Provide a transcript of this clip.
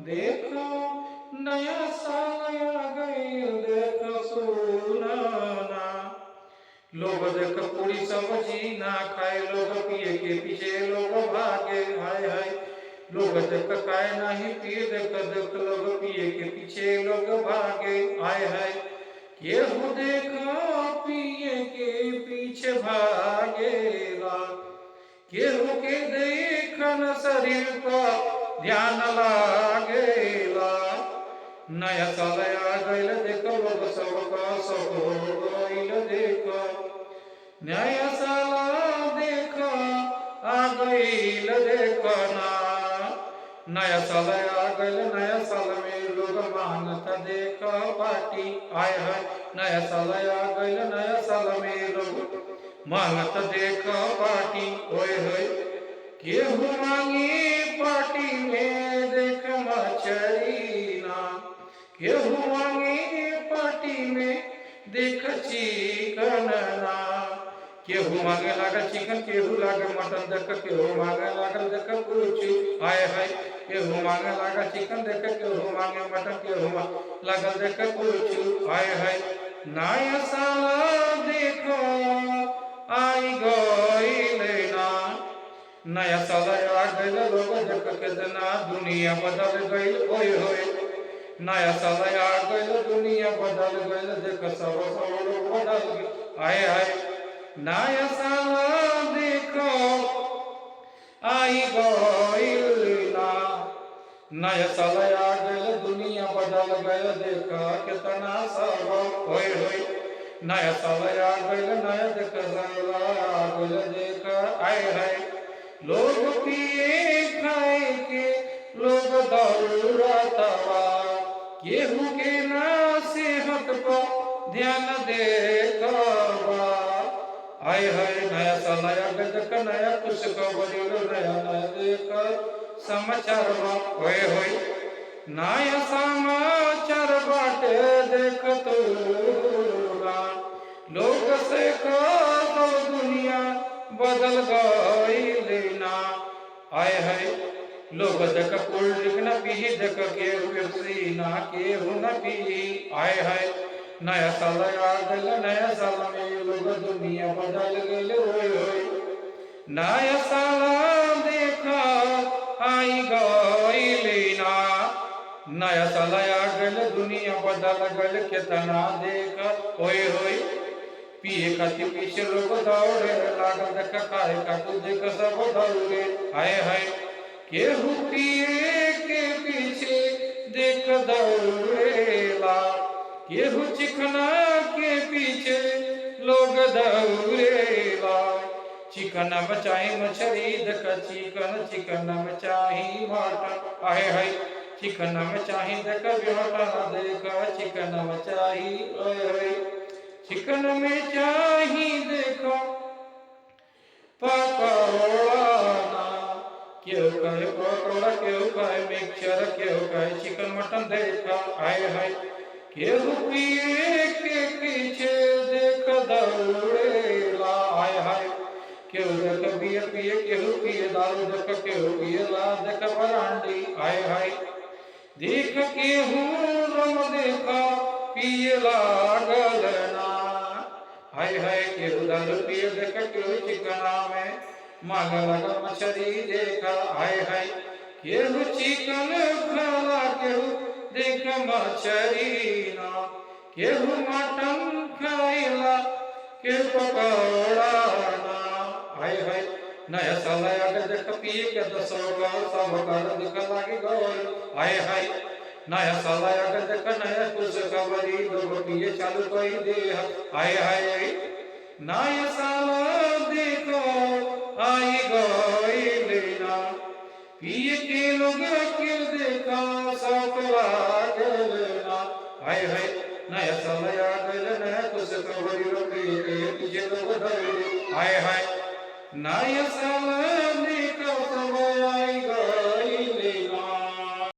देखो नया साल आ गई, देखो सुनाना। लोग देख पूरी सब्जी ना खाए, लोग पिए के पीछे लोग भागे, हाय हाय। लोग देख खाए नहीं पिए, देख देख लोग पिए के पीछे लोग भागे, हाय हाय। केहू देखो पिए के पीछे भागेला, केहू के देखन शरीर पर ध्यान लागेला। नया साल आ गइल, देख लोग सबका सब हो गइल, देख नया साल देख आ गइल, देख ना। नया साल आ गइल, नया साल में लोग मांगत देख पार्टी, आय हाय। नया साल आ गइल, नया साल में लोग मांगत देख पार्टी, ओए होए। केहू मांगी पार्टी में देख मछरी ना, केहू मांगी पार्टी में देख चिकन ना। केहू मांगे लागल चिकन, केहू लागल मटन, देख केहू मांगे लागल देख कुछ, हाय हाय। केहू मांगे लागल चिकन, देख केहू मांगे मटन, केहू लागल देख कुछ, हाय हाय। नया साल देखो आई गइल ना, नया साल आ गइल, लोग देख कितना दुनिया बदल गइल, ओए होए। नया साल आ गइल, दुनिया बदल गइल, देख सब लोग बदल गइल, हाय हाय। नया साल देखो आई गइल ना, नया साल आ गइल, दुनिया बदल गइल, देख कितना सब होए होए। नया साल आ गइल, नया देख साल आ गइल, देख आए हाय। लोग पिए खाए के लोग दौड़तवा, केहू के ना सेहत पर ध्यान देखवा, आय हाय। नया साल आया देख नया कुछ खबरी, नया नया देख समाचार होए होए। नया समाचार बाटे देख तोरा, लोग से कहो दुनिया बदल गइल ना, आय हाय। लोग देख कोल्ड ड्रिंक न पी, देख केहू पेप्सी ना केहू न पी, आय हाय। नया साल आ गइल, नया साल में लोग दुनिया बदल गइल, होय होय। नया साल देखा आई गइल ना, नया साल आ गइल, दुनिया बदल गइल, केतना देख होय होय। पिए खातिर पीछे लोग दौड़े लागल, देख खाए खातिर देख सब दौड़े, हाय हाय। केहू पिए के पीछे देख दौड़ेला, केहू चिकना के पीछे लोग दौड़ेला। चिकन में चाही मछली देख चिकन, चिकन में चाही मटन, हाय हाय। चिकन में चाही देख मटन, देख चिकन में चाही, ओए होए। चिकन में चाही देखो पकौड़ा ना, केहू कहे पकौड़ा, केहू कहे मिक्सचर, केहू कहे चिकन मटन, देखा हाय हाय। केहू पिए के पीछे देख दौड़ेला, हाय हाय। केहू देख बियर पिए, केहू पिए दारू, देख केहू पिए ला देख बरांडी, हाय हाय। देख केहू रम देखा पिए लागल ना, हाय हाय। केहू दारू पिए देख केहू चिकना में मांग लगा मछली, देखा हाय हाय। केहू चिकन खाला, केहू देख मछली ना, केहू मटन खाइला, केहू पकौड़ा ना, हाय हाय। नया साल आ गइल, देख पिए के तो सब कर देख लागी गइल, हाय हाय। नया साल आ गइल, देख नया कुछ खबरी, लोग पिए चालू कई दे, हाय हाय। नया साल देखो आई गइल ना, पिए के लोग के देखा सब लागल ना, हाय हाय। नया साल आ गइल, नया कुछ खबरी, लोग पिए के पीछे लोग दौड़े, हाय हाय। नया साल देखो सब